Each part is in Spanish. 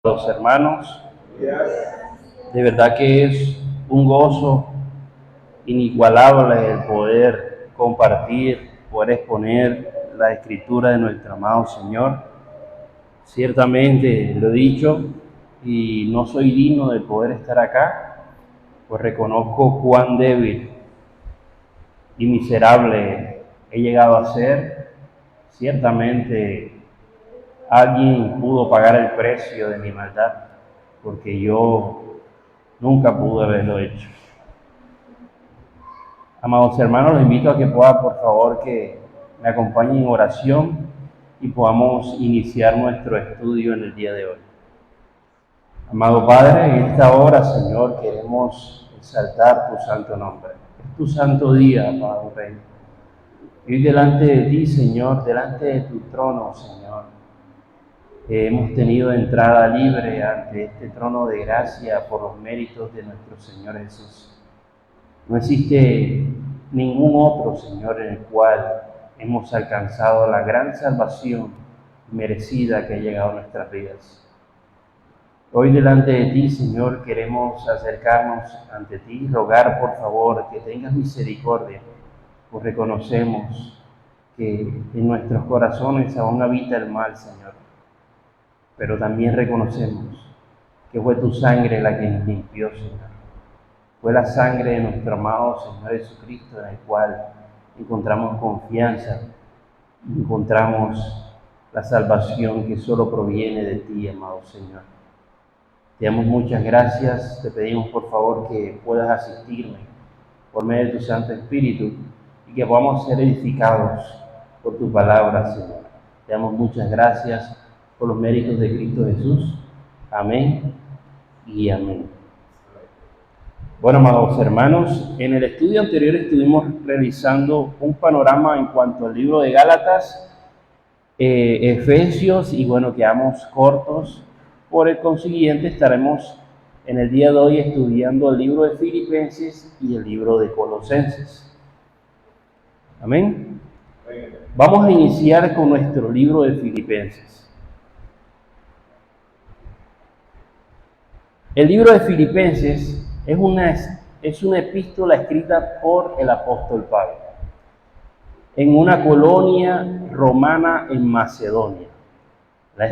Los hermanos, de verdad que es un gozo inigualable el poder compartir, poder exponer la escritura de nuestro amado Señor. Ciertamente lo he dicho y no soy digno de poder estar acá, pues reconozco cuán débil y miserable he llegado a ser. Ciertamente alguien pudo pagar el precio de mi maldad, porque yo nunca pude haberlo hecho. Amados hermanos, los invito a que puedan, por favor, que me acompañen en oración y podamos iniciar nuestro estudio en el día de hoy. Amado Padre, en esta hora, Señor, queremos exaltar tu santo nombre. Es tu santo día, amado Rey. Y delante de ti, Señor, delante de tu trono, Señor, hemos tenido entrada libre ante este trono de gracia por los méritos de nuestro Señor Jesús. No existe ningún otro, Señor, en el cual hemos alcanzado la gran salvación merecida que ha llegado a nuestras vidas. Hoy delante de ti, Señor, queremos acercarnos ante ti y rogar, por favor, que tengas misericordia, pues reconocemos que en nuestros corazones aún habita el mal, Señor. Pero también reconocemos que fue tu sangre la que nos limpió, Señor. Fue la sangre de nuestro amado Señor Jesucristo en el cual encontramos confianza, encontramos la salvación que solo proviene de ti, amado Señor. Te damos muchas gracias, te pedimos por favor que puedas asistirme por medio de tu Santo Espíritu y que podamos ser edificados por tu palabra, Señor. Te damos muchas gracias por los méritos de Cristo Jesús. Amén y amén. Bueno, amados hermanos, en el estudio anterior estuvimos realizando un panorama en cuanto al libro de Gálatas, Efesios, y bueno, quedamos cortos. Por el consiguiente, estaremos en el día de hoy estudiando el libro de Filipenses y el libro de Colosenses. Amén. Vamos a iniciar con nuestro libro de Filipenses. El libro de Filipenses es una epístola escrita por el apóstol Pablo en una colonia romana en Macedonia. La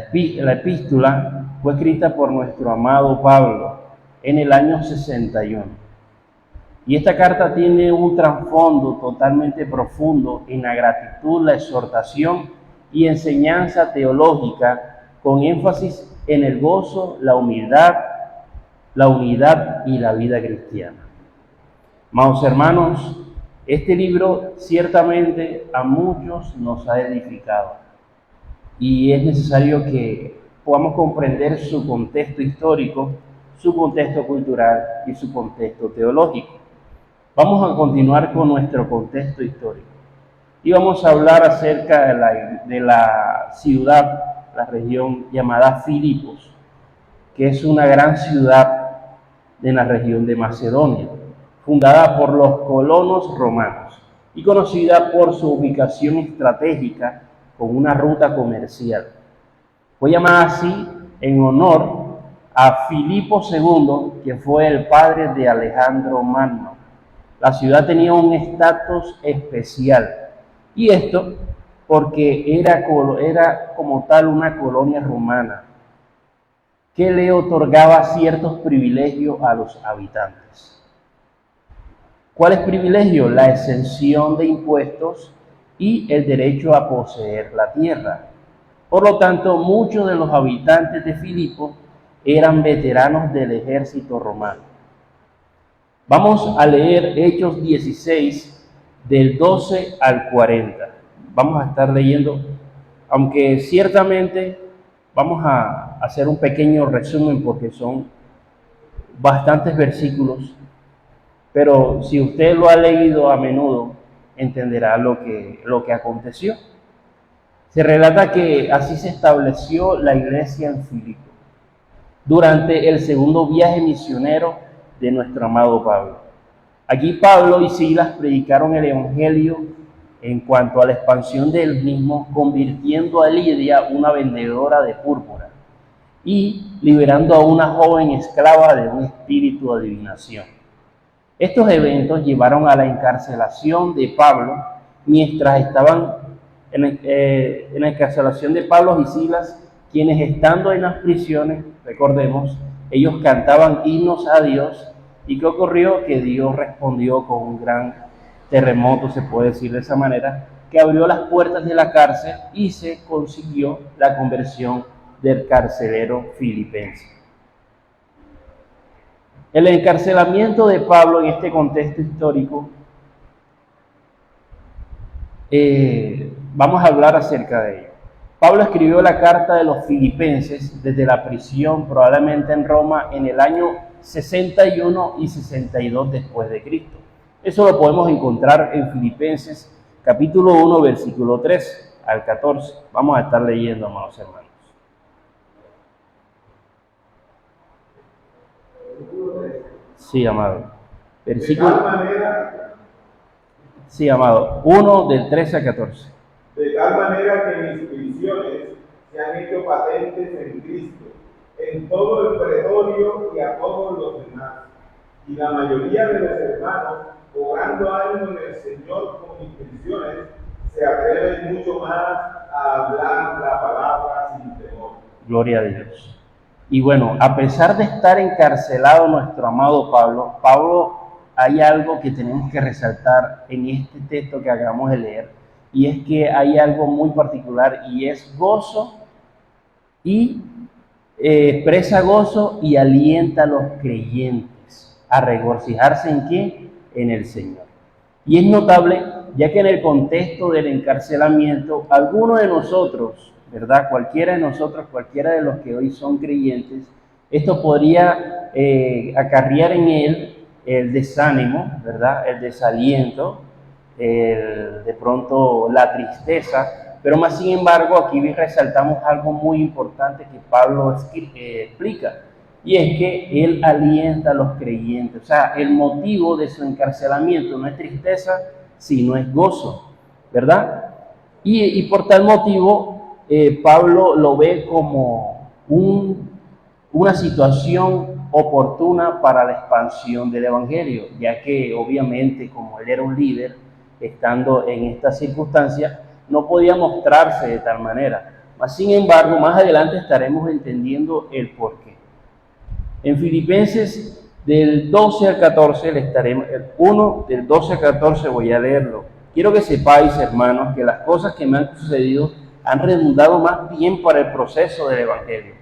epístola fue escrita por nuestro amado Pablo en el año 61. Y esta carta tiene un trasfondo totalmente profundo en la gratitud, la exhortación y enseñanza teológica, con énfasis en el gozo, la humildad, la unidad y la vida cristiana. Amados hermanos, este libro ciertamente a muchos nos ha edificado y es necesario que podamos comprender su contexto histórico, su contexto cultural y su contexto teológico. Vamos a continuar con nuestro contexto histórico y vamos a hablar acerca de la ciudad, la región llamada Filipos, que es una gran ciudad en la región de Macedonia, fundada por los colonos romanos y conocida por su ubicación estratégica con una ruta comercial. Fue llamada así en honor a Filipo II, que fue el padre de Alejandro Magno. La ciudad tenía un estatus especial, y esto porque era como tal una colonia romana que le otorgaba ciertos privilegios a los habitantes. ¿Cuáles privilegios? La exención de impuestos y el derecho a poseer la tierra. Por lo tanto, muchos de los habitantes de Filipo eran veteranos del ejército romano. Vamos a leer Hechos 16, del 12 al 40. Vamos a estar leyendo, aunque ciertamente vamos a hacer un pequeño resumen porque son bastantes versículos, pero si usted lo ha leído a menudo, entenderá lo que aconteció. Se relata que así se estableció la iglesia en Filipo durante el segundo viaje misionero de nuestro amado Pablo. Allí Pablo y Silas predicaron el evangelio en cuanto a la expansión del mismo, convirtiendo a Lidia, una vendedora de púrpura, y liberando a una joven esclava de un espíritu de adivinación. Estos eventos llevaron a la encarcelación de Pablo mientras estaban en la encarcelación de Pablo y Silas, quienes estando en las prisiones, recordemos, ellos cantaban himnos a Dios. ¿Y qué ocurrió? Que Dios respondió con un gran terremoto, se puede decir de esa manera, que abrió las puertas de la cárcel y se consiguió la conversión del carcelero filipense. El encarcelamiento de Pablo en este contexto histórico, vamos a hablar acerca de ello. Pablo escribió la carta de los filipenses desde la prisión, probablemente en Roma, en el año 61 y 62 después de Cristo. Eso lo podemos encontrar en Filipenses capítulo 1, versículo 3 al 14. Vamos a estar leyendo, amados hermanos. Sí, amado. Versículo. De tal manera, Sí, amado. 1 del 13 al 14. de tal manera que mis prisiones se han hecho patentes en Cristo, en todo el pretorio y a todos los demás. Y la mayoría de los hermanos, cobrando ánimo en el Señor con mis prisiones, se atreven mucho más a hablar la palabra sin temor. Gloria a Dios. Y bueno, a pesar de estar encarcelado nuestro amado Pablo, hay algo que tenemos que resaltar en este texto que acabamos de leer, y es que hay algo muy particular, y es gozo, y expresa gozo y alienta a los creyentes a regocijarse ¿en qué? En el Señor. Y es notable, ya que en el contexto del encarcelamiento, algunos de nosotros, ¿verdad? Cualquiera de nosotros, cualquiera de los que hoy son creyentes, esto podría acarrear en él el desánimo, ¿verdad? El desaliento, de pronto la tristeza, pero más sin embargo aquí resaltamos algo muy importante que Pablo explica, y es que él alienta a los creyentes. O sea, el motivo de su encarcelamiento no es tristeza, sino es gozo, ¿verdad? Y por tal motivo, Pablo lo ve como una situación oportuna para la expansión del Evangelio, ya que obviamente como él era un líder, estando en esta circunstancia, no podía mostrarse de tal manera. Mas, sin embargo, más adelante estaremos entendiendo el porqué. En Filipenses del 12 al 14, el 1 del 12 al 14 voy a leerlo. Quiero que sepáis, hermanos, que las cosas que me han sucedido han redundado más bien para el proceso del Evangelio.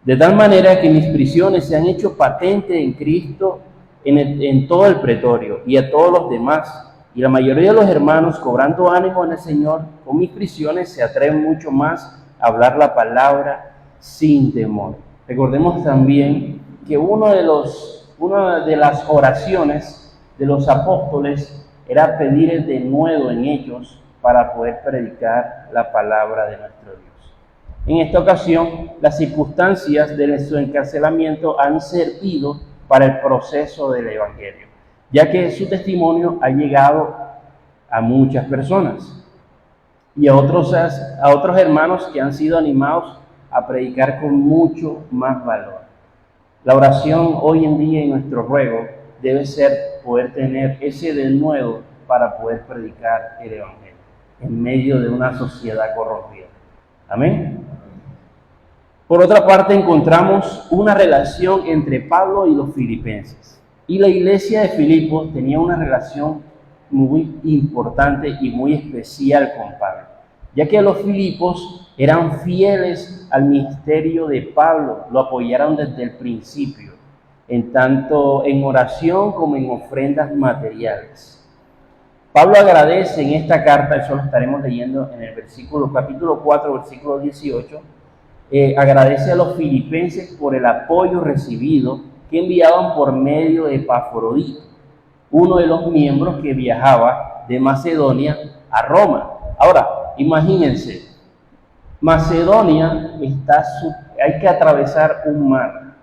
De tal manera que mis prisiones se han hecho patente en Cristo en todo el pretorio y a todos los demás. Y la mayoría de los hermanos, cobrando ánimo en el Señor, con mis prisiones se atreven mucho más a hablar la palabra sin temor. Recordemos también que una de las oraciones de los apóstoles era pedir el denuedo en ellos para poder predicar la palabra de nuestro Dios. En esta ocasión, las circunstancias de su encarcelamiento han servido para el proceso del Evangelio, ya que su testimonio ha llegado a muchas personas y a otros hermanos que han sido animados a predicar con mucho más valor. La oración hoy en día en nuestro ruego debe ser poder tener ese denuedo para poder predicar el Evangelio en medio de una sociedad corrompida. Amén. Por otra parte, encontramos una relación entre Pablo y los filipenses. Y la iglesia de Filipos tenía una relación muy importante y muy especial con Pablo, ya que los Filipos eran fieles al ministerio de Pablo, lo apoyaron desde el principio, tanto en oración como en ofrendas materiales. Pablo agradece en esta carta, eso lo estaremos leyendo en el capítulo 4, versículo 18, agradece a los filipenses por el apoyo recibido que enviaban por medio de Epafrodito, uno de los miembros que viajaba de Macedonia a Roma. Ahora, imagínense, Macedonia hay que atravesar un mar.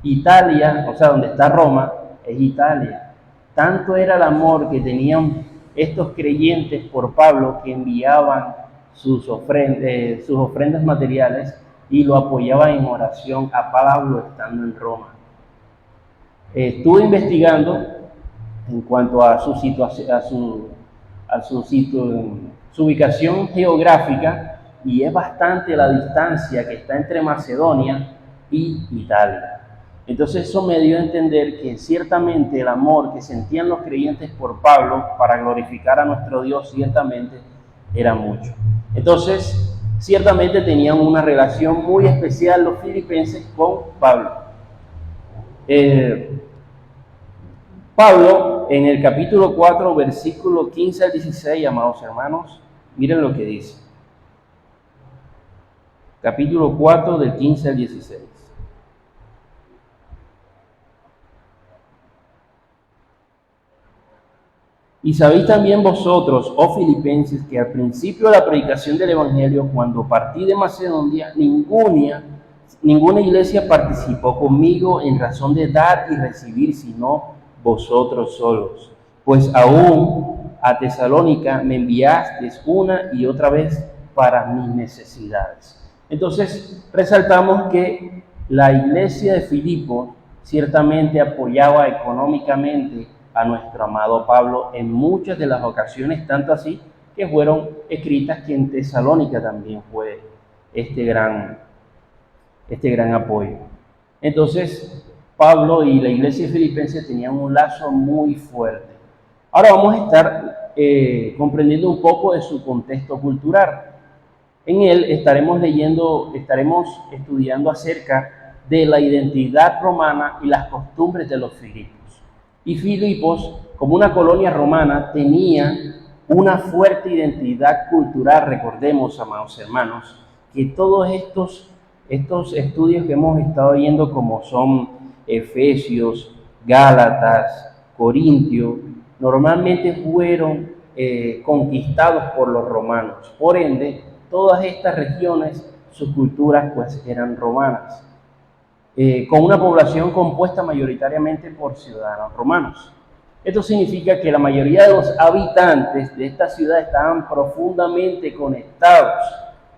Italia, o sea, donde está Roma, es Italia. Tanto era el amor que tenían estos creyentes por Pablo que enviaban sus ofrendas materiales y lo apoyaba en oración a Pablo estando en Roma. Estuve investigando en cuanto a su situación, su ubicación geográfica, y es bastante la distancia que está entre Macedonia y Italia. Entonces eso me dio a entender que ciertamente el amor que sentían los creyentes por Pablo para glorificar a nuestro Dios ciertamente era mucho. Entonces, ciertamente tenían una relación muy especial los filipenses con Pablo. Pablo, en el capítulo 4, versículo 15 al 16, amados hermanos, miren lo que dice. Capítulo 4, del 15 al 16. Y sabéis también vosotros, oh filipenses, que al principio de la predicación del Evangelio, cuando partí de Macedonia, ninguna iglesia participó conmigo en razón de dar y recibir, sino vosotros solos. Pues aún a Tesalónica me enviasteis una y otra vez para mis necesidades. Entonces, resaltamos que la iglesia de Filipos ciertamente apoyaba económicamente a nuestro amado Pablo en muchas de las ocasiones, tanto así que fueron escritas que en Tesalónica también fue este gran apoyo. Entonces, Pablo y la iglesia filipense tenían un lazo muy fuerte. Ahora vamos a estar comprendiendo un poco de su contexto cultural. En él estaremos estudiando acerca de la identidad romana y las costumbres de los filipos. Y Filipos, como una colonia romana, tenía una fuerte identidad cultural. Recordemos, amados hermanos, que todos estos estudios que hemos estado viendo, como son Efesios, Gálatas, Corintios, normalmente fueron conquistados por los romanos. Por ende, todas estas regiones, sus culturas pues eran romanas. Con una población compuesta mayoritariamente por ciudadanos romanos. Esto significa que la mayoría de los habitantes de esta ciudad estaban profundamente conectados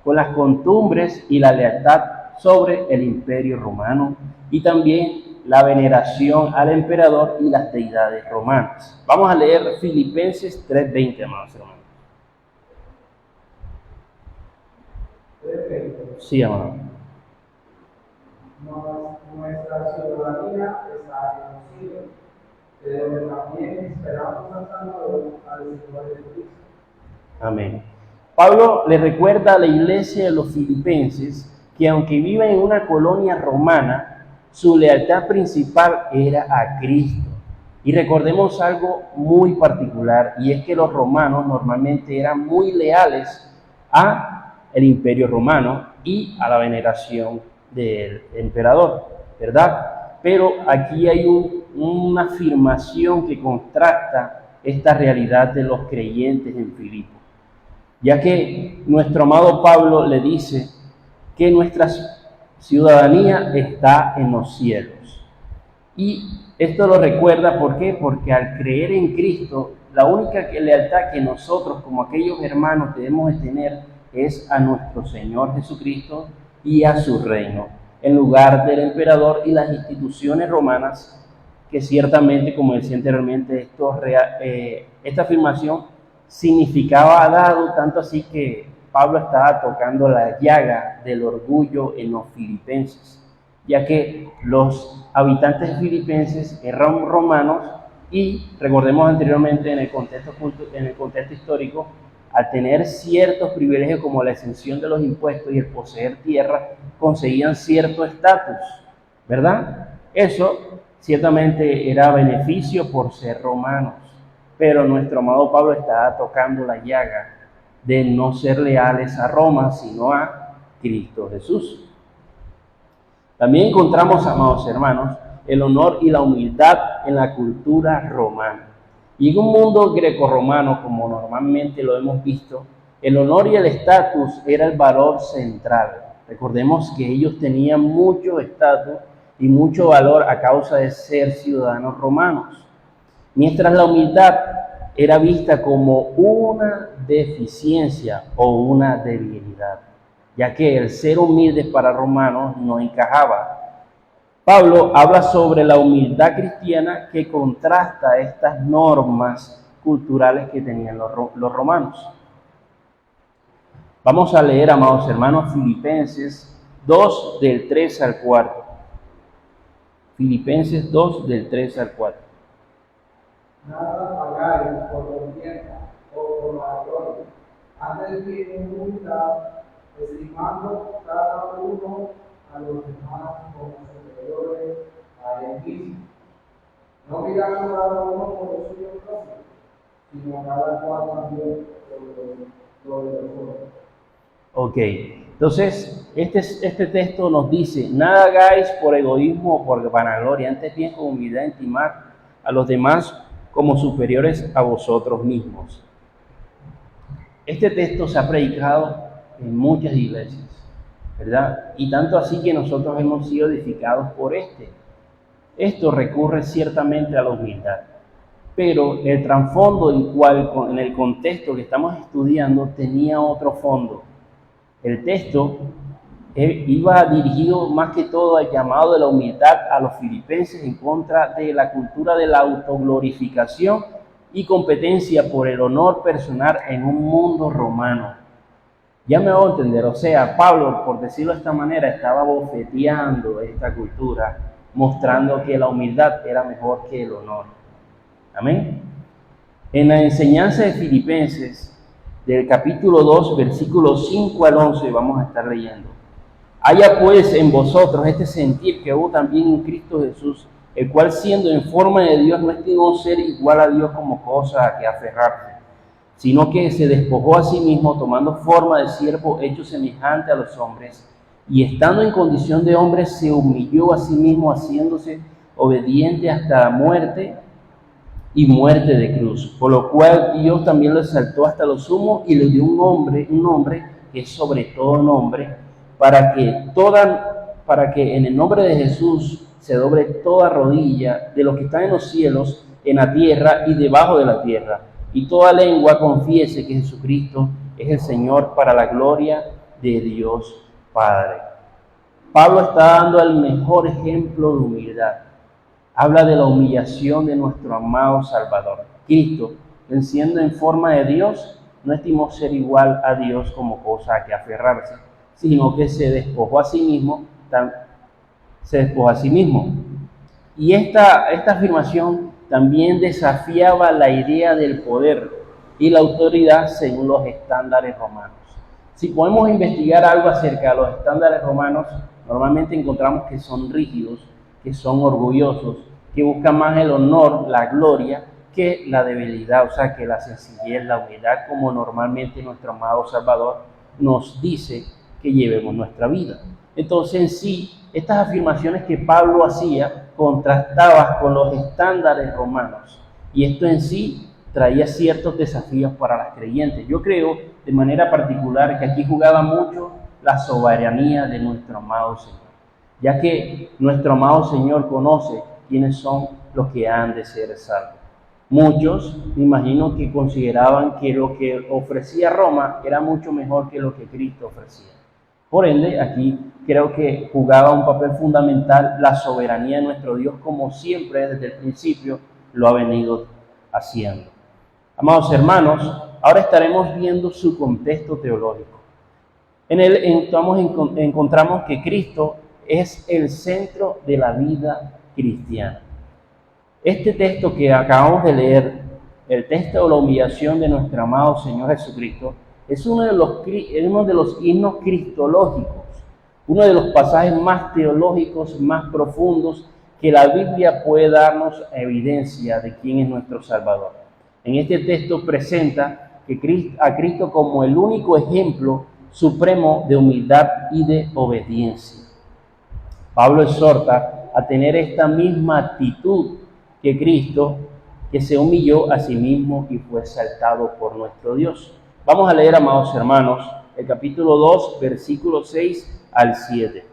con las costumbres y la lealtad sobre el imperio romano y también la veneración al emperador y las deidades romanas. Vamos a leer Filipenses 3:20, amados hermanos. Sí, amado. Nuestra ciudadanía está en los cielos, de donde también esperamos al Salvador, al Señor Jesucristo. Amén. Pablo le recuerda a la iglesia de los filipenses que aunque viven en una colonia romana, su lealtad principal era a Cristo. Y recordemos algo muy particular, y es que los romanos normalmente eran muy leales a el imperio romano y a la veneración del emperador, ¿verdad? Pero aquí hay una afirmación que contrasta esta realidad de los creyentes en Filipos, ya que nuestro amado Pablo le dice que nuestra ciudadanía está en los cielos. Y esto lo recuerda, ¿por qué? Porque al creer en Cristo, la única lealtad que nosotros como aquellos hermanos debemos de tener es a nuestro Señor Jesucristo y a su reino, en lugar del emperador y las instituciones romanas, que ciertamente, como decía anteriormente, esta afirmación significaba dado, tanto así que Pablo estaba tocando la llaga del orgullo en los filipenses, ya que los habitantes filipenses eran romanos y, recordemos anteriormente en el contexto histórico, al tener ciertos privilegios como la exención de los impuestos y el poseer tierra, conseguían cierto estatus, ¿verdad? Eso ciertamente era beneficio por ser romanos, pero nuestro amado Pablo estaba tocando la llaga de no ser leales a Roma, sino a Cristo Jesús. También encontramos, amados hermanos, el honor y la humildad en la cultura romana. Y en un mundo grecorromano, como normalmente lo hemos visto, el honor y el estatus era el valor central. Recordemos que ellos tenían mucho estatus y mucho valor a causa de ser ciudadanos romanos, mientras la humildad era vista como una deficiencia o una debilidad. ya que el ser humilde para Romanos no encajaba. Pablo habla sobre la humildad cristiana que contrasta estas normas culturales que tenían los romanos. Vamos a leer, amados hermanos, Filipenses 2, del 3 al 4. Filipenses 2, del 3 al 4. Nada hagáis por contienda o por la gloria, antes que en humildad, estimando cada uno a los demás como superiores a él mismo, no mirando cada uno por lo suyo propio, sino cada cual también por lo de los otros. Ok, entonces este texto nos dice, nada hagáis por egoísmo o por vanagloria, antes bien con humildad estimar a los demás como superiores a vosotros mismos. Este texto se ha predicado en muchas iglesias, ¿verdad? Y tanto así que nosotros hemos sido edificados por este. Esto recurre ciertamente a la humildad, pero el trasfondo en el contexto que estamos estudiando tenía otro fondo. El texto iba dirigido más que todo al llamado de la humildad a los filipenses en contra de la cultura de la autoglorificación y competencia por el honor personal en un mundo romano. Ya me hago entender, o sea, Pablo, por decirlo de esta manera, estaba bofeteando esta cultura, mostrando que la humildad era mejor que el honor. Amén. En la enseñanza de Filipenses, del capítulo 2, versículos 5 al 11, vamos a estar leyendo. Haya pues en vosotros este sentir que hubo también en Cristo Jesús, el cual siendo en forma de Dios no estimó ser igual a Dios como cosa a que aferrarse, sino que se despojó a sí mismo, tomando forma de siervo hecho semejante a los hombres, y estando en condición de hombre se humilló a sí mismo, haciéndose obediente hasta la muerte y muerte de cruz, por lo cual Dios también lo exaltó hasta lo sumo y le dio un nombre que es sobre todo nombre, para que en el nombre de Jesús se doble toda rodilla de los que están en los cielos, en la tierra y debajo de la tierra, y toda lengua confiese que Jesucristo es el Señor, para la gloria de Dios Padre. Pablo está dando el mejor ejemplo de humildad. Habla de la humillación de nuestro amado Salvador. Cristo, siendo en forma de Dios, no estimó ser igual a Dios como cosa a que aferrarse, sino que se despojó a sí mismo, Y esta afirmación también desafiaba la idea del poder y la autoridad según los estándares romanos. Si podemos investigar algo acerca de los estándares romanos, normalmente encontramos que son rígidos, que son orgullosos, que buscan más el honor, la gloria, que la debilidad, o sea, que la sencillez, la humildad, como normalmente nuestro amado Salvador nos dice que llevemos nuestra vida. Entonces, en sí, estas afirmaciones que Pablo hacía contrastaban con los estándares romanos, y esto en sí traía ciertos desafíos para las creyentes. Yo creo, de manera particular, que aquí jugaba mucho la soberanía de nuestro amado Señor, ya que nuestro amado Señor conoce quiénes son los que han de ser salvos. Muchos, me imagino, que consideraban que lo que ofrecía Roma era mucho mejor que lo que Cristo ofrecía. Por ende, aquí creo que jugaba un papel fundamental la soberanía de nuestro Dios, como siempre desde el principio lo ha venido haciendo. Amados hermanos, ahora estaremos viendo su contexto teológico. En él encontramos que Cristo es el centro de la vida cristiana. Este texto que acabamos de leer, el texto de la humillación de nuestro amado Señor Jesucristo, es uno de los himnos cristológicos, uno de los pasajes más teológicos, más profundos que la Biblia puede darnos evidencia de quién es nuestro Salvador. En este texto presenta a Cristo como el único ejemplo supremo de humildad y de obediencia. Pablo exhorta a tener esta misma actitud que Cristo, que se humilló a sí mismo y fue exaltado por nuestro Dios. Vamos a leer, amados hermanos, el capítulo 2, versículos 6 al 7.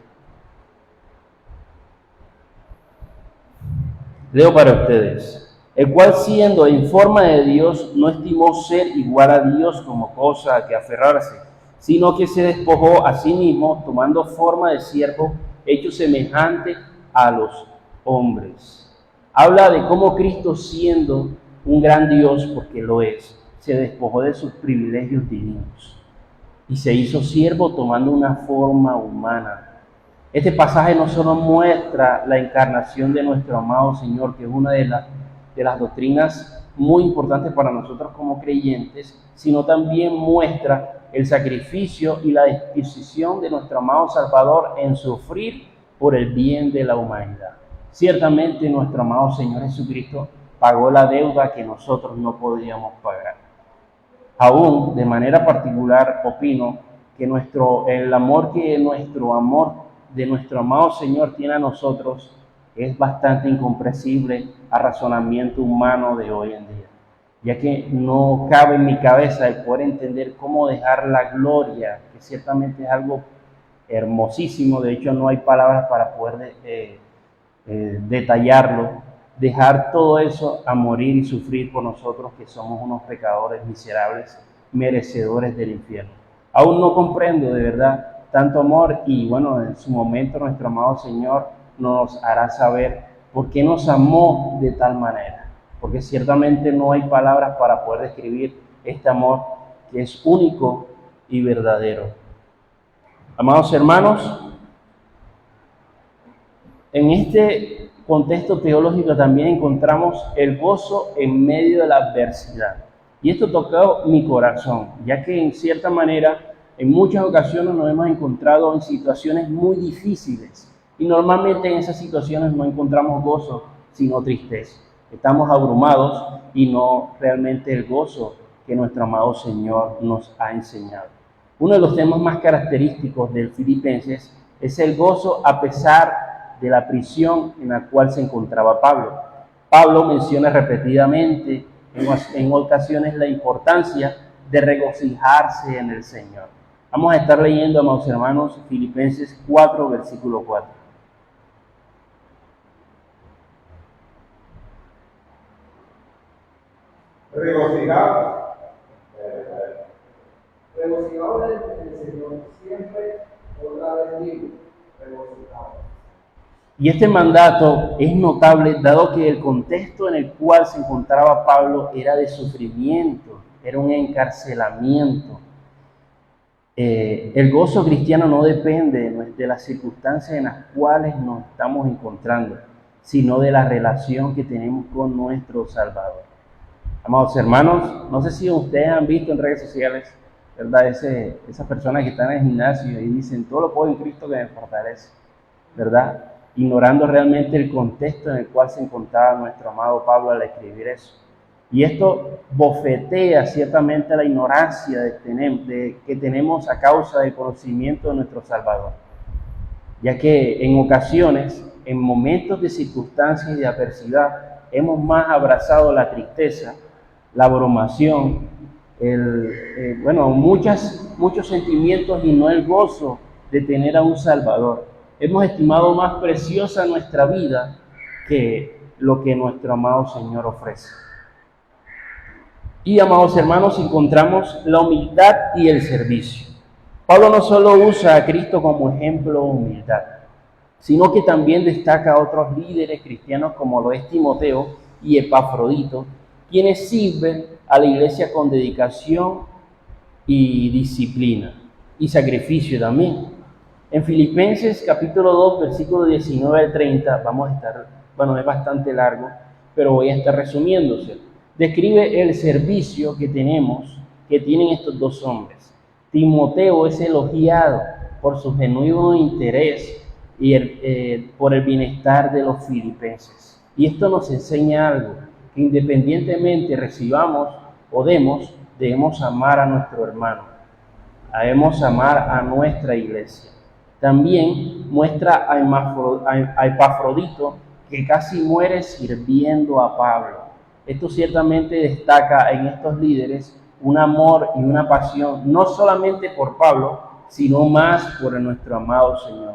Leo para ustedes. El cual, siendo en forma de Dios, no estimó ser igual a Dios como cosa a que aferrarse, sino que se despojó a sí mismo, tomando forma de siervo, hecho semejante a los hombres. Habla de cómo Cristo, siendo un gran Dios, porque lo es, se despojó de sus privilegios divinos y se hizo siervo tomando una forma humana. Este pasaje no solo muestra la encarnación de nuestro amado Señor, que es una de las doctrinas muy importantes para nosotros como creyentes, sino también muestra el sacrificio y la disposición de nuestro amado Salvador en sufrir por el bien de la humanidad. Ciertamente nuestro amado Señor Jesucristo pagó la deuda que nosotros no podíamos pagar. Aún, de manera particular, opino que el amor de nuestro amado Señor tiene a nosotros es bastante incomprensible a razonamiento humano de hoy en día, ya que no cabe en mi cabeza el poder entender cómo dejar la gloria, que ciertamente es algo hermosísimo. De hecho, no hay palabras para poder detallarlo, dejar todo eso a morir y sufrir por nosotros, que somos unos pecadores miserables, merecedores del infierno. Aún no comprendo de verdad tanto amor, y bueno, en su momento nuestro amado Señor nos hará saber por qué nos amó de tal manera, porque ciertamente no hay palabras para poder describir este amor que es único y verdadero. Amados hermanos, en este contexto teológico también encontramos el gozo en medio de la adversidad. Y esto tocó mi corazón, ya que en cierta manera, en muchas ocasiones nos hemos encontrado en situaciones muy difíciles. Y normalmente en esas situaciones no encontramos gozo, sino tristeza. Estamos abrumados y no realmente el gozo que nuestro amado Señor nos ha enseñado. Uno de los temas más característicos del Filipenses es el gozo a pesar de la prisión en la cual se encontraba Pablo. Pablo menciona repetidamente en ocasiones la importancia de regocijarse en el Señor. Vamos a estar leyendo, amados hermanos, Filipenses 4, versículo 4. Regocijaos. Regocijaos en el Señor siempre, otra vez digo, regocijaos. Y este mandato es notable dado que el contexto en el cual se encontraba Pablo era de sufrimiento, era un encarcelamiento. El gozo cristiano no depende de las circunstancias en las cuales nos estamos encontrando, sino de la relación que tenemos con nuestro Salvador. Amados hermanos, no sé si ustedes han visto en redes sociales, ¿verdad? Esas personas que están en el gimnasio y dicen, todo lo puedo en Cristo que me fortalece, ¿verdad? Ignorando realmente el contexto en el cual se encontraba nuestro amado Pablo al escribir eso. Y esto bofetea ciertamente la ignorancia que tenemos a causa del conocimiento de nuestro Salvador, ya que en ocasiones, en momentos de circunstancias y de adversidad, hemos más abrazado la tristeza, la abrumación, muchos sentimientos y no el gozo de tener a un Salvador. Hemos estimado más preciosa nuestra vida que lo que nuestro amado Señor ofrece. Y, amados hermanos, encontramos la humildad y el servicio. Pablo no solo usa a Cristo como ejemplo de humildad, sino que también destaca a otros líderes cristianos como lo es Timoteo y Epafrodito, quienes sirven a la iglesia con dedicación y disciplina y sacrificio también. En Filipenses capítulo 2, versículo 19 al 30, es bastante largo, pero voy a estar resumiéndose. Describe el servicio que tienen estos dos hombres. Timoteo es elogiado por su genuino interés y por el bienestar de los filipenses. Y esto nos enseña algo, que independientemente recibamos o debemos amar a nuestro hermano, debemos amar a nuestra iglesia. También muestra a Epafrodito, que casi muere sirviendo a Pablo. Esto ciertamente destaca en estos líderes un amor y una pasión, no solamente por Pablo, sino más por nuestro amado Señor.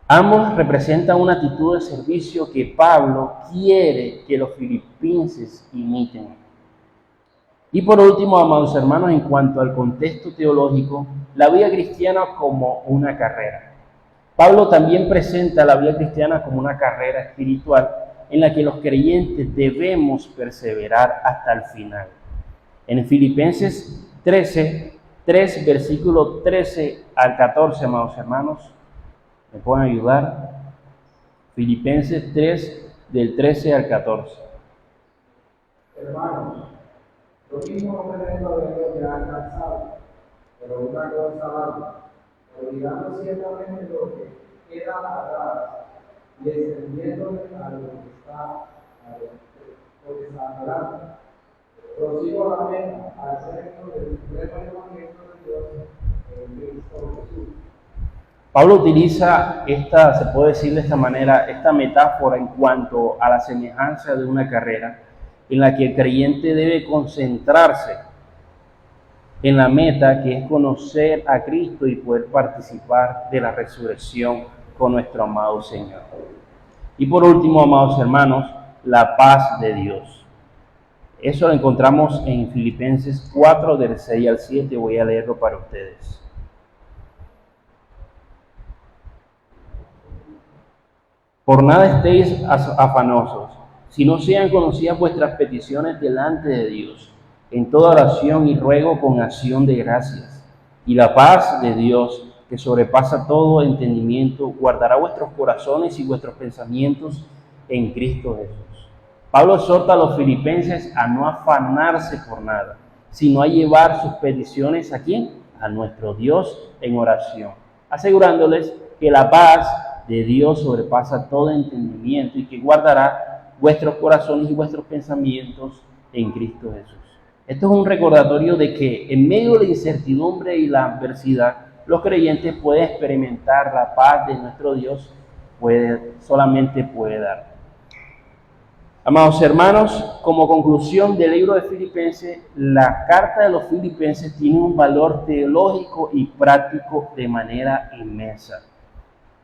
Ambos representan una actitud de servicio que Pablo quiere que los filipenses imiten. Y por último, amados hermanos, en cuanto al contexto teológico, la vida cristiana como una carrera. Pablo también presenta la vida cristiana como una carrera espiritual en la que los creyentes debemos perseverar hasta el final. En Filipenses 3, versículo 13 al 14, amados hermanos, ¿me pueden ayudar? Filipenses 3, del 13 al 14. Hermanos, lo mismo no pretendo haberlo ya alcanzado, pero una cosa hago, olvidando ciertamente lo que queda atrás y extendiéndome a lo que está adelante. Prosigo la meta al centro del supremo evangelio de Dios en Cristo Jesús. Pablo utiliza se puede decir de esta manera, esta metáfora en cuanto a la semejanza de una carrera en la que el creyente debe concentrarse en la meta, que es conocer a Cristo y poder participar de la resurrección con nuestro amado Señor. Y por último, amados hermanos, la paz de Dios. Eso lo encontramos en Filipenses 4, del 6 al 7. Voy a leerlo para ustedes. Por nada estéis afanosos, si no sean conocidas vuestras peticiones delante de Dios, en toda oración y ruego con acción de gracias. Y la paz de Dios, que sobrepasa todo entendimiento, guardará vuestros corazones y vuestros pensamientos en Cristo Jesús. Pablo exhorta a los filipenses a no afanarse por nada, sino a llevar sus peticiones ¿a quién? A nuestro Dios en oración, asegurándoles que la paz de Dios sobrepasa todo entendimiento y que guardará vuestros corazones y vuestros pensamientos en Cristo Jesús. Esto es un recordatorio de que en medio de la incertidumbre y la adversidad, los creyentes pueden experimentar la paz de nuestro Dios, solamente puede dar. Amados hermanos, como conclusión del libro de Filipenses, la carta de los Filipenses tiene un valor teológico y práctico de manera inmensa.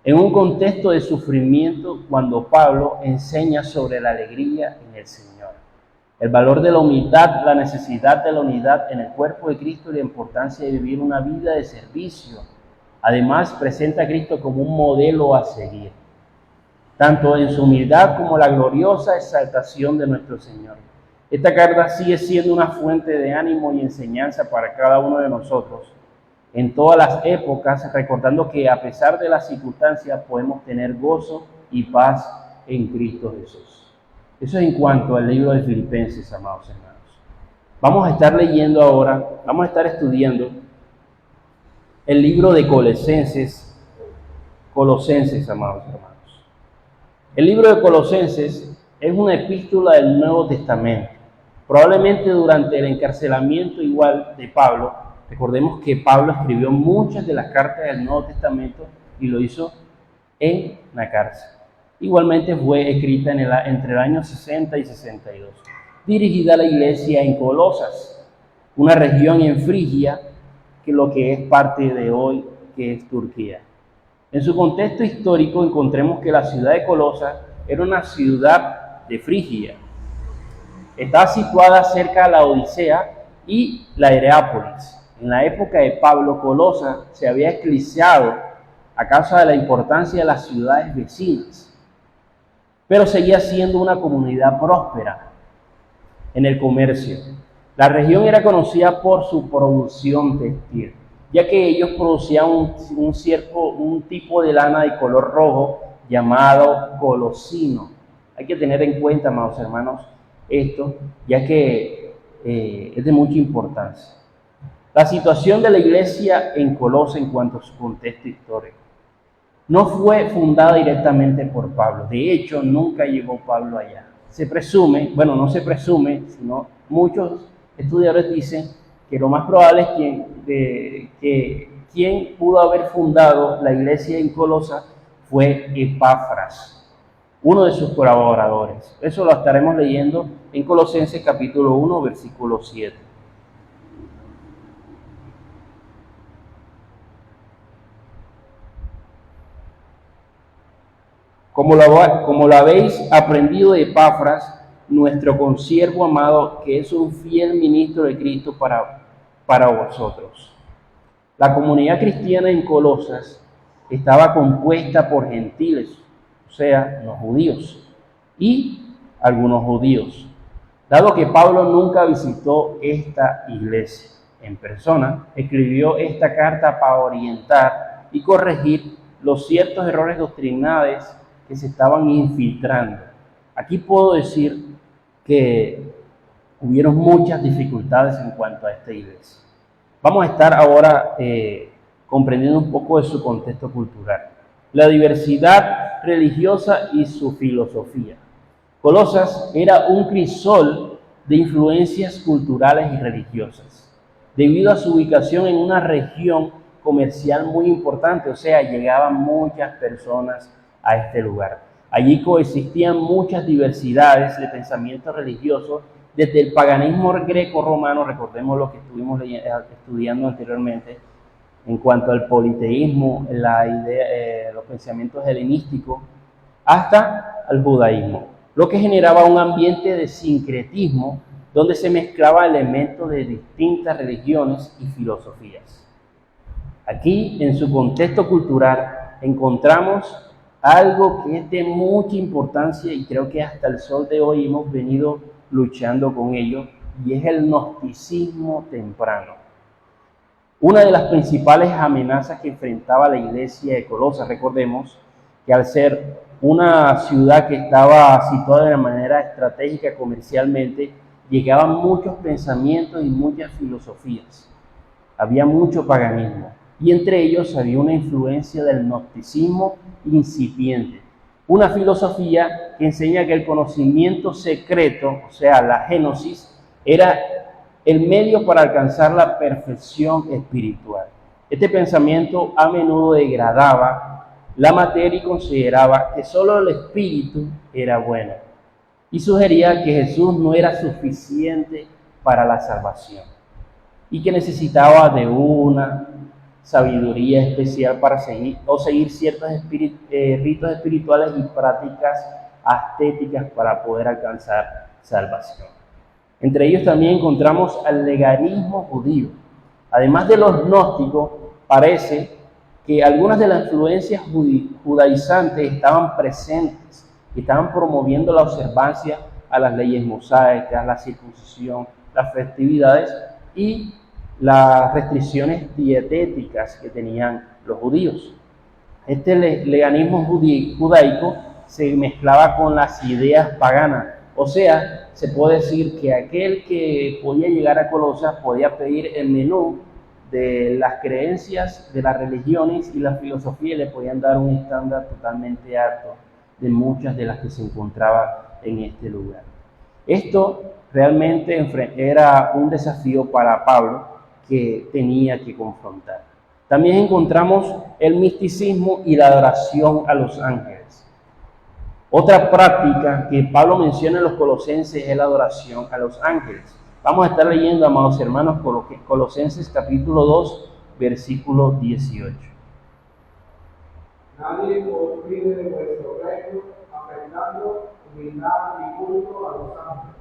En un contexto de sufrimiento, cuando Pablo enseña sobre la alegría en el Señor, el valor de la humildad, la necesidad de la unidad en el cuerpo de Cristo y la importancia de vivir una vida de servicio. Además, presenta a Cristo como un modelo a seguir, tanto en su humildad como la gloriosa exaltación de nuestro Señor. Esta carta sigue siendo una fuente de ánimo y enseñanza para cada uno de nosotros, en todas las épocas, recordando que a pesar de las circunstancias podemos tener gozo y paz en Cristo Jesús. Eso es en cuanto al libro de Filipenses, amados hermanos. Vamos a estar leyendo ahora, vamos a estar estudiando el libro de Colosenses, amados hermanos. El libro de Colosenses es una epístola del Nuevo Testamento. Probablemente durante el encarcelamiento igual de Pablo, recordemos que Pablo escribió muchas de las cartas del Nuevo Testamento y lo hizo en la cárcel. Igualmente fue escrita entre el año 60 y 62, dirigida a la iglesia en Colosas, una región en Frigia, que lo que es parte de hoy, que es Turquía. En su contexto histórico encontremos que la ciudad de Colosas era una ciudad de Frigia. Estaba situada cerca de la Odisea y la Hierápolis. En la época de Pablo, Colosas se había eclesiado a causa de la importancia de las ciudades vecinas, pero seguía siendo una comunidad próspera en el comercio. La región era conocida por su producción textil, ya que ellos producían un tipo de lana de color rojo llamado colosino. Hay que tener en cuenta, amados hermanos, esto, ya que es de mucha importancia. La situación de la iglesia en Colosas en cuanto a su contexto histórico no fue fundada directamente por Pablo. De hecho, nunca llegó Pablo allá. Se presume, bueno, no se presume, sino muchos estudiadores dicen que lo más probable es que quien pudo haber fundado la iglesia en Colosas fue Epafras, uno de sus colaboradores. Eso lo estaremos leyendo en Colosenses capítulo 1, versículo 7. Como lo habéis aprendido de Epafras, nuestro consiervo amado, que es un fiel ministro de Cristo para vosotros. La comunidad cristiana en Colosas estaba compuesta por gentiles, o sea, los judíos, y algunos judíos. Dado que Pablo nunca visitó esta iglesia en persona, escribió esta carta para orientar y corregir los ciertos errores doctrinales que se estaban infiltrando. Aquí puedo decir que hubieron muchas dificultades en cuanto a esta iglesia. Vamos a estar ahora comprendiendo un poco de su contexto cultural, la diversidad religiosa y su filosofía. Colosas era un crisol de influencias culturales y religiosas, debido a su ubicación en una región comercial muy importante, o sea, llegaban muchas personas a este lugar. Allí coexistían muchas diversidades de pensamientos religiosos, desde el paganismo greco-romano, recordemos lo que estuvimos estudiando anteriormente, en cuanto al politeísmo, los pensamientos helenísticos, hasta el judaísmo, lo que generaba un ambiente de sincretismo donde se mezclaba elementos de distintas religiones y filosofías. Aquí, en su contexto cultural, encontramos algo que es de mucha importancia y creo que hasta el sol de hoy hemos venido luchando con ello, y es el gnosticismo temprano. Una de las principales amenazas que enfrentaba la iglesia de Colosas, recordemos que al ser una ciudad que estaba situada de manera estratégica comercialmente, llegaban muchos pensamientos y muchas filosofías. Había mucho paganismo, y entre ellos había una influencia del gnosticismo incipiente, una filosofía que enseña que el conocimiento secreto, o sea, la génosis, era el medio para alcanzar la perfección espiritual. Este pensamiento a menudo degradaba la materia y consideraba que solo el espíritu era bueno, y sugería que Jesús no era suficiente para la salvación y que necesitaba de una sabiduría especial para seguir ciertos ritos espirituales y prácticas ascéticas para poder alcanzar salvación. Entre ellos también encontramos al legalismo judío. Además de los gnósticos, parece que algunas de las influencias judaizantes estaban presentes, y estaban promoviendo la observancia a las leyes mosaicas, la circuncisión, las festividades y las restricciones dietéticas que tenían los judíos. Este legalismo judaico se mezclaba con las ideas paganas, o sea, se puede decir que aquel que podía llegar a Colosas podía pedir el menú de las creencias de las religiones y la filosofía, y le podían dar un estándar totalmente alto de muchas de las que se encontraban en este lugar. Esto realmente era un desafío para Pablo, que tenía que confrontar. También encontramos el misticismo y la adoración a los ángeles. Otra práctica que Pablo menciona en los Colosenses es la adoración a los ángeles. Vamos a estar leyendo, amados hermanos, Colosenses capítulo 2, versículo 18. Nadie os prive de vuestro reino, afectando humildad y culto a los ángeles.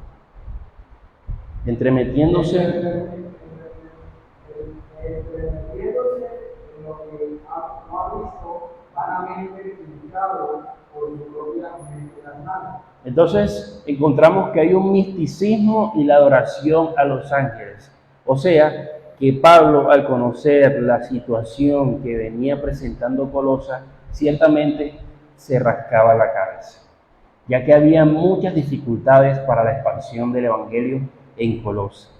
Entremetiéndose en lo que no ha visto vanamente indicado por su propia mente carnal. Entonces encontramos que hay un misticismo y la adoración a los ángeles. O sea, que Pablo, al conocer la situación que venía presentando Colosas, ciertamente se rascaba la cabeza, ya que había muchas dificultades para la expansión del evangelio en Colosas.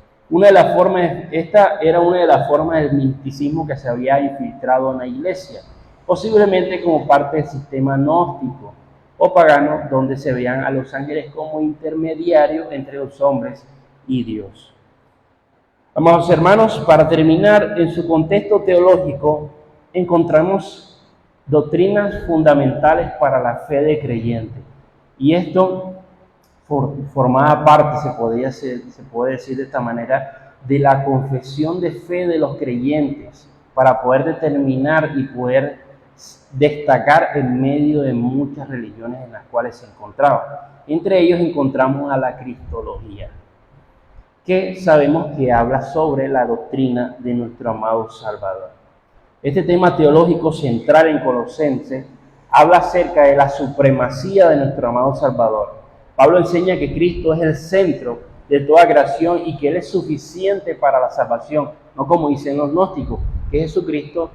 Esta era una de las formas del misticismo que se había infiltrado en la iglesia, posiblemente como parte del sistema gnóstico o pagano, donde se veían a los ángeles como intermediarios entre los hombres y Dios. Amados hermanos, para terminar, en su contexto teológico encontramos doctrinas fundamentales para la fe de creyente, y esto formaba parte, se puede decir de esta manera, de la confesión de fe de los creyentes, para poder determinar y poder destacar en medio de muchas religiones en las cuales se encontraba. Entre ellos encontramos a la cristología, que sabemos que habla sobre la doctrina de nuestro amado Salvador. Este tema teológico central en Colosenses habla acerca de la supremacía de nuestro amado Salvador. Pablo enseña que Cristo es el centro de toda creación y que Él es suficiente para la salvación, no como dicen los gnósticos, que Jesucristo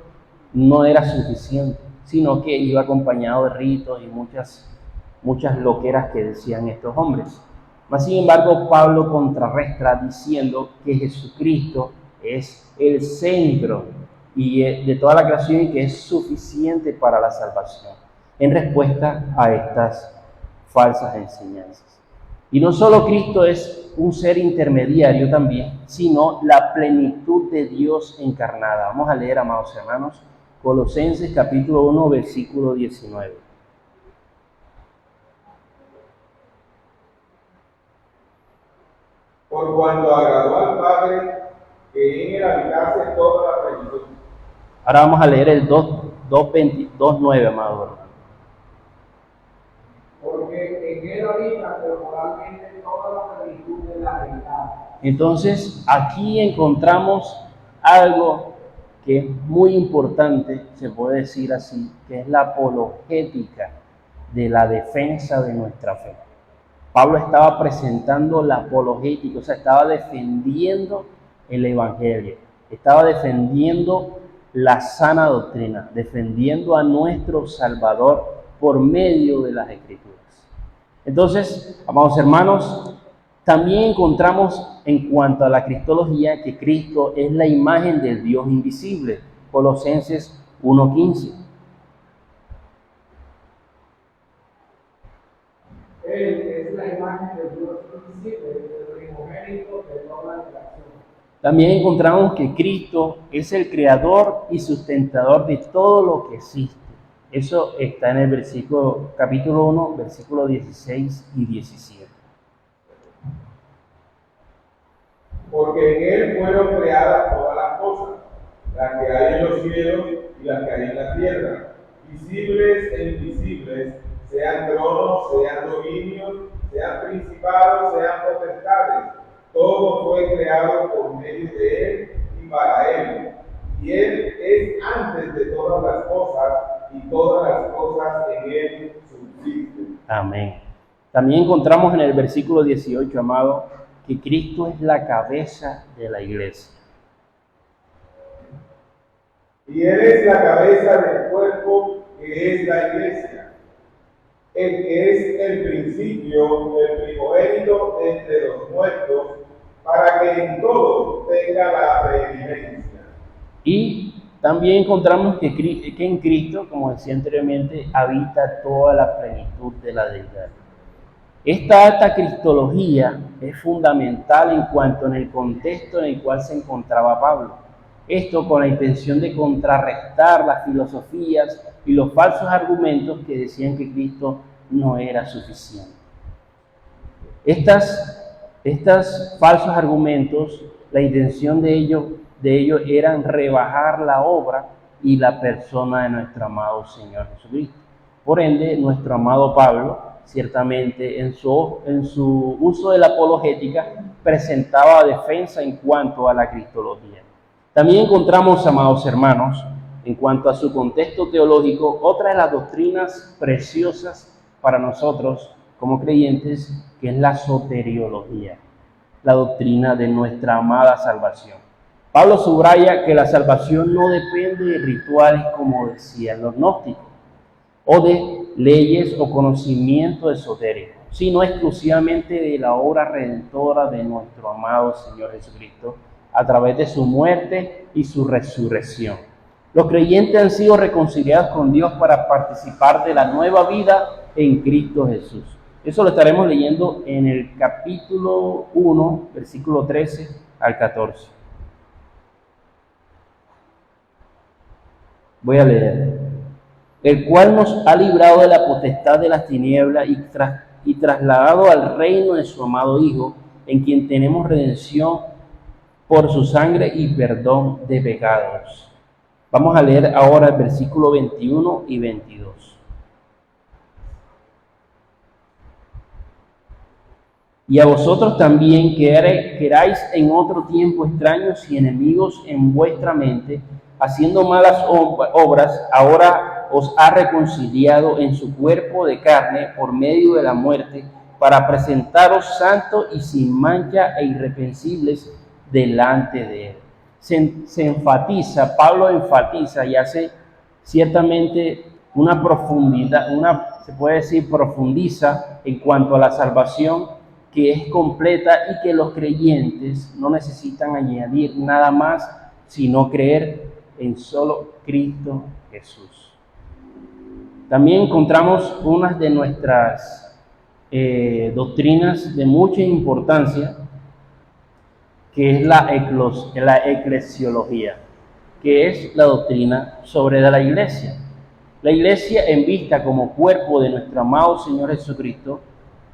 no era suficiente, sino que iba acompañado de ritos y muchas loqueras que decían estos hombres. Mas, sin embargo, Pablo contrarresta diciendo que Jesucristo es el centro de toda la creación y que es suficiente para la salvación, en respuesta a estas falsas enseñanzas. Y no solo Cristo es un ser intermediario también, sino la plenitud de Dios encarnada. Vamos a leer, amados hermanos, Colosenses capítulo 1, versículo 19. Por cuanto agradó al Padre que en él habitase toda la plenitud. Ahora vamos a leer el 2:9, amado hermano. Porque en él habita corporalmente toda la plenitud de la deidad. Entonces, aquí encontramos algo que es muy importante, se puede decir así, que es la apologética de la defensa de nuestra fe. Pablo estaba presentando la apologética, o sea, estaba defendiendo el Evangelio, estaba defendiendo la sana doctrina, defendiendo a nuestro Salvador por medio de las Escrituras. Entonces, amados hermanos, también encontramos en cuanto a la cristología que Cristo es la imagen del Dios invisible, Colosenses 1:15. Él es la imagen del Dios invisible, el primogénito de toda la creación. También encontramos que Cristo es el creador y sustentador de todo lo que existe. Eso está en el capítulo 1, versículos 16 y 17. Porque en él fueron creadas todas las cosas, las que hay en los cielos y las que hay en la tierra, visibles e invisibles, sean tronos, sean dominios, sean principados, sean potestades. Todo fue creado por medio de él y para él. Y él es antes de todas las cosas, y todas las cosas en él subsisten. Amén. También encontramos en el versículo 18, amado, que Cristo es la cabeza de la iglesia. Y él es la cabeza del cuerpo que es la iglesia, el que es el principio, el primogénito entre los muertos, para que en todo tenga la preeminencia. Y también encontramos que en Cristo, como decía anteriormente, habita toda la plenitud de la deidad. Esta alta cristología es fundamental en cuanto en el contexto en el cual se encontraba Pablo. Esto con la intención de contrarrestar las filosofías y los falsos argumentos que decían que Cristo no era suficiente. Estos falsos argumentos, la intención de ellos eran rebajar la obra y la persona de nuestro amado Señor Jesucristo. Por ende, nuestro amado Pablo, ciertamente en su uso de la apologética, presentaba defensa en cuanto a la cristología. También encontramos, amados hermanos, en cuanto a su contexto teológico, otra de las doctrinas preciosas para nosotros como creyentes, que es la soteriología, la doctrina de nuestra amada salvación. Pablo subraya que la salvación no depende de rituales, como decían los gnósticos, o de leyes o conocimiento esotérico, sino exclusivamente de la obra redentora de nuestro amado Señor Jesucristo a través de su muerte y su resurrección. Los creyentes han sido reconciliados con Dios para participar de la nueva vida en Cristo Jesús. Eso lo estaremos leyendo en el capítulo 1, versículo 13 al 14. Voy a leer. El cual nos ha librado de la potestad de las tinieblas y trasladado al reino de su amado Hijo, en quien tenemos redención por su sangre y perdón de pecados. Vamos a leer ahora el versículo 21 y 22. Y a vosotros también, que erais en otro tiempo extraños y enemigos en vuestra mente, haciendo malas obras, ahora os ha reconciliado en su cuerpo de carne por medio de la muerte, para presentaros santos y sin mancha e irreprensibles delante de él. Se enfatiza, Pablo enfatiza y hace ciertamente una profundidad, se puede decir profundiza en cuanto a la salvación, que es completa y que los creyentes no necesitan añadir nada más, sino creer en solo Cristo Jesús. También encontramos unas de nuestras doctrinas de mucha importancia, que es la eclesiología, que es la doctrina sobre la iglesia. La iglesia, en vista como cuerpo de nuestro amado Señor Jesucristo,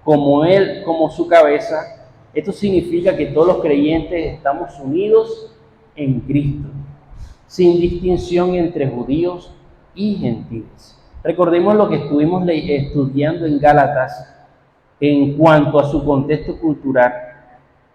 como Él, como su cabeza, esto significa que todos los creyentes estamos unidos en Cristo, sin distinción entre judíos y gentiles. Recordemos lo que estuvimos estudiando en Gálatas en cuanto a su contexto cultural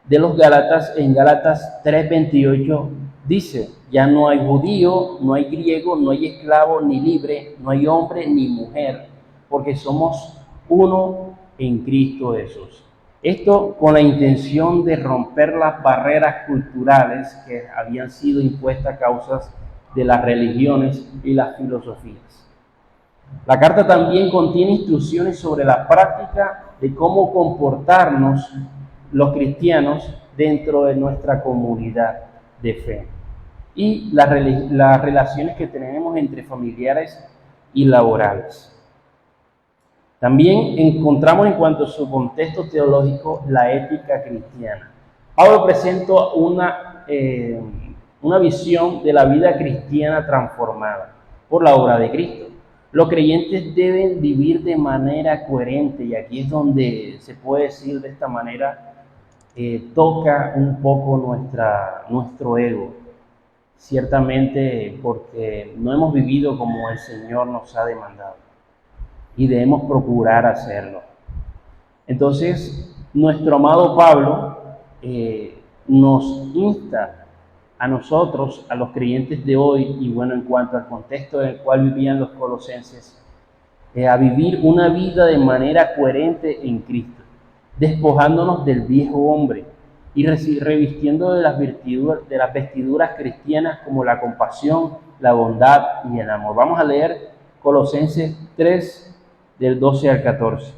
de los Gálatas. En Gálatas 3:28 dice: ya no hay judío, no hay griego, no hay esclavo ni libre, no hay hombre ni mujer, porque somos uno en Cristo Jesús. Esto con la intención de romper las barreras culturales que habían sido impuestas a causa de las religiones y las filosofías. La carta también contiene instrucciones sobre la práctica de cómo comportarnos los cristianos dentro de nuestra comunidad de fe y las relaciones que tenemos entre familiares y laborales. También encontramos en cuanto a su contexto teológico la ética cristiana. Pablo presenta una visión de la vida cristiana transformada por la obra de Cristo. Los creyentes deben vivir de manera coherente, y aquí es donde se puede decir de esta manera, toca un poco nuestro ego, ciertamente porque no hemos vivido como el Señor nos ha demandado y debemos procurar hacerlo. Entonces, nuestro amado Pablo nos insta a nosotros, a los creyentes de hoy, y bueno, en cuanto al contexto en el cual vivían los colosenses, a vivir una vida de manera coherente en Cristo, despojándonos del viejo hombre y revistiendo de las vestiduras cristianas como la compasión, la bondad y el amor. Vamos a leer Colosenses 3, del 12 al 14.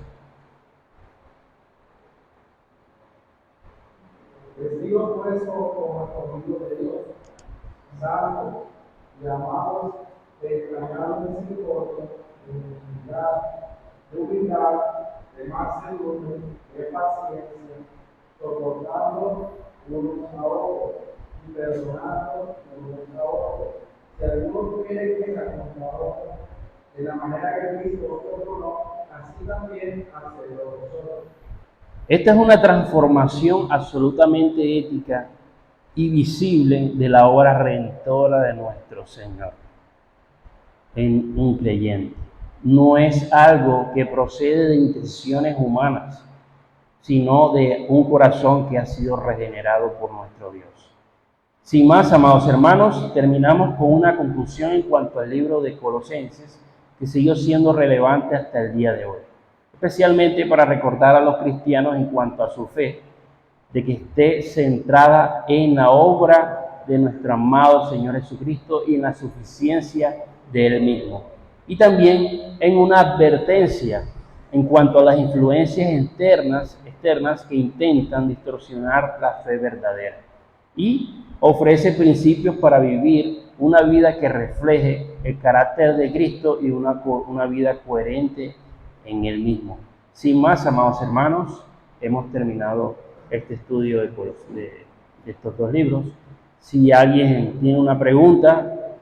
Les digo por eso, como escogidos de Dios, santos, llamados de extrañar misericordia, de humildad, de mansedumbre, de paciencia, soportando unos a otros y perdonando unos a otros. Si alguno tuviera queja contra otro, de la manera que Cristo os perdonó, así también hacedlo vosotros. Esta es una transformación absolutamente ética y visible de la obra redentora de nuestro Señor en un creyente. No es algo que procede de intenciones humanas, sino de un corazón que ha sido regenerado por nuestro Dios. Sin más, amados hermanos, terminamos con una conclusión en cuanto al libro de Colosenses, que siguió siendo relevante hasta el día de hoy, especialmente para recordar a los cristianos en cuanto a su fe, de que esté centrada en la obra de nuestro amado Señor Jesucristo y en la suficiencia de Él mismo. Y también en una advertencia en cuanto a las influencias externas que intentan distorsionar la fe verdadera. Y ofrece principios para vivir una vida que refleje el carácter de Cristo y una vida coherente en Él mismo. Sin más, amados hermanos, hemos terminado este estudio de estos dos libros. Si alguien tiene una pregunta,